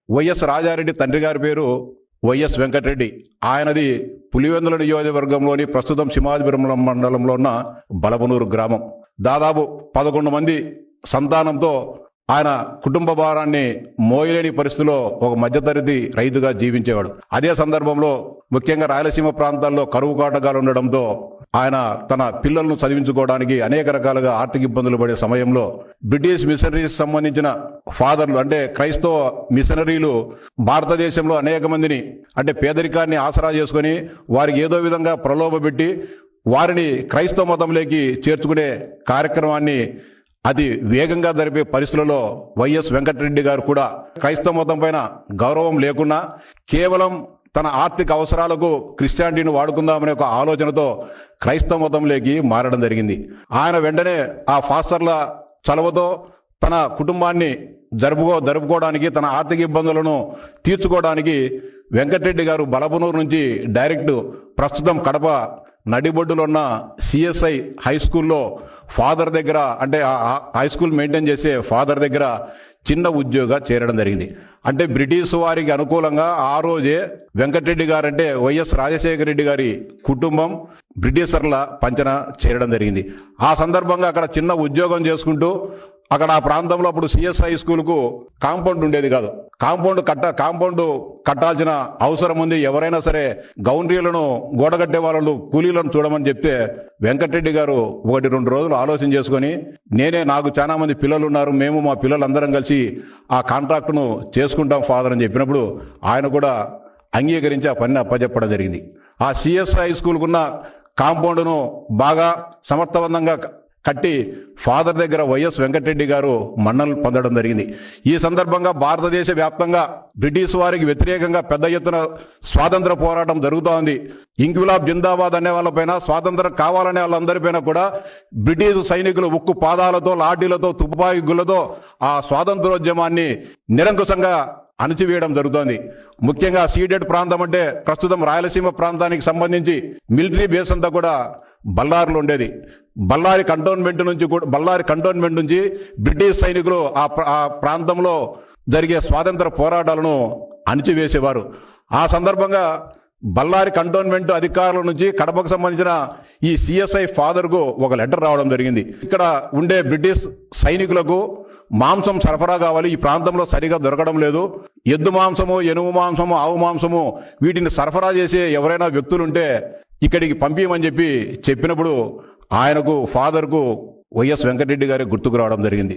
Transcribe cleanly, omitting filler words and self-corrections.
YS Rajareddy తండ్రి గారి పేరు వైఎస్ వెంకటరెడ్డి. ఆయనది పులివెందుల నియోజకవర్గంలోని ప్రస్తుతం సింహాద్రిపురం మండలంలో ఉన్న బలపనూరు గ్రామం. దాదాపు 11 మంది సంతానంతో ఆయన కుటుంబ భారాన్ని మోయలేని పరిస్థితిలో ఒక మధ్యతరగతి రైతుగా జీవించేవాడు. అదే సందర్భంలో ముఖ్యంగా రాయలసీమ ప్రాంతాల్లో కరువు కాటకాలు ఉండడంతో ఆయన తన పిల్లలను చదివించుకోవడానికి అనేక రకాలుగా ఆర్థిక ఇబ్బందులు పడే సమయంలో బ్రిటిష్ మిషనరీస్ సంబంధించిన ఫాదర్లు అంటే క్రైస్తవ మిషనరీలు భారతదేశంలో అనేక మందిని అంటే పేదరికాన్ని ఆసరా చేసుకొని వారికి ఏదో విధంగా ప్రలోభపెట్టి వారిని క్రైస్తవ మతంలోకి చేర్చుకునే కార్యక్రమాన్ని అతి వేగంగా జరిపే పరిస్థితులలో వైఎస్ వెంకటరెడ్డి గారు కూడా క్రైస్తవ మతం పైన గౌరవం లేకుండా కేవలం తన ఆర్థిక అవసరాలకు క్రిస్టియానిటీని వాడుకుందామనే ఒక ఆలోచనతో క్రైస్తవ మతంలోకి మారడం జరిగింది. ఆయన వెంటనే ఆ ఫాస్టర్ల చలవతో తన కుటుంబాన్ని జరుపుకోవడానికి తన ఆర్థిక ఇబ్బందులను తీర్చుకోవడానికి వెంకటరెడ్డి గారు బలపనూరు నుంచి డైరెక్ట్ ప్రస్తుతం కడప నడిబొడ్డులో ఉన్న సిఎస్ఐ హై స్కూల్లో ఫాదర్ దగ్గర అంటే హై స్కూల్ మెయింటైన్ చేసే ఫాదర్ దగ్గర చిన్న ఉద్యోగంగా చేరడం జరిగింది. అంటే బ్రిటిష్ వారికి అనుకూలంగా ఆ రోజే వెంకటరెడ్డి గారు అంటే వైఎస్ రాజశేఖర రెడ్డి గారి కుటుంబం బ్రిటిషర్ల పంచన చేరడం జరిగింది. ఆ సందర్భంగా అక్కడ చిన్న ఉద్యోగం చేసుకుంటూ అక్కడ ఆ ప్రాంతంలో అప్పుడు సిఎస్ఐ స్కూల్కు కాంపౌండ్ ఉండేది కాదు. కాంపౌండ్ కట్టాల్సిన అవసరం ఉంది. ఎవరైనా సరే గౌండ్రీలను గోడగట్టే వాళ్ళను కూలీలను చూడమని చెప్తే వెంకటరెడ్డి గారు 1-2 రోజులు ఆలోచన చేసుకొని నాకు చాలా మంది పిల్లలు ఉన్నారు, మేము మా పిల్లలందరం కలిసి ఆ కాంట్రాక్టును చేసుకుంటాం ఫాదర్ అని చెప్పినప్పుడు ఆయన కూడా అంగీకరించి ఆ పనిని అప్పచెప్పడం జరిగింది. ఆ సిఎస్ఐ స్కూల్కున్న కాంపౌండ్ను బాగా సమర్థవంతంగా కట్టి ఫాదర్ దగ్గర వైఎస్ వెంకటరెడ్డి గారు మన్ననలు పొందడం జరిగింది. ఈ సందర్భంగా భారతదేశ వ్యాప్తంగా బ్రిటిష్ వారికి వ్యతిరేకంగా పెద్ద ఎత్తున స్వాతంత్ర పోరాటం జరుగుతూ ఉంది. ఇంక్విలాబ్ జిందాబాద్ అనే వాళ్ళపైన, స్వాతంత్రం కావాలనే వాళ్ళందరిపైన కూడా బ్రిటిష్ సైనికులు ఉక్కు పాదాలతో, లాఠీలతో, తుపాకీ గుళ్ళతో ఆ స్వాతంత్రోద్యమాన్ని నిరంకుశంగా అణచివేయడం జరుగుతోంది. ముఖ్యంగా సీడెడ్ ప్రాంతం అంటే ప్రస్తుతం రాయలసీమ ప్రాంతానికి సంబంధించి మిలిటరీ బేస్ అంతా కూడా బళ్ళారిలో ఉండేది. బళ్ళారి కంటోన్మెంట్ నుంచి బ్రిటిష్ సైనికులు ఆ ప్రాంతంలో జరిగే స్వాతంత్ర పోరాటాలను అణిచివేసేవారు. ఆ సందర్భంగా బళ్ళారి కంటోన్మెంట్ అధికారుల నుంచి కడపకు సంబంధించిన ఈ సిఎస్ఐ ఫాదర్కు ఒక లెటర్ రావడం జరిగింది. ఇక్కడ ఉండే బ్రిటిష్ సైనికులకు మాంసం సరఫరా కావాలి, ఈ ప్రాంతంలో సరిగా దొరకడం లేదు, ఎద్దు మాంసము, ఎనుము మాంసము, ఆవు మాంసము వీటిని సరఫరా చేసే ఎవరైనా వ్యక్తులుంటే ఇక్కడికి పంపించమని చెప్పినప్పుడు ఆయనకు ఫాదర్కు వైఎస్ వెంకటరెడ్డి గారి గుర్తుకు రావడం జరిగింది.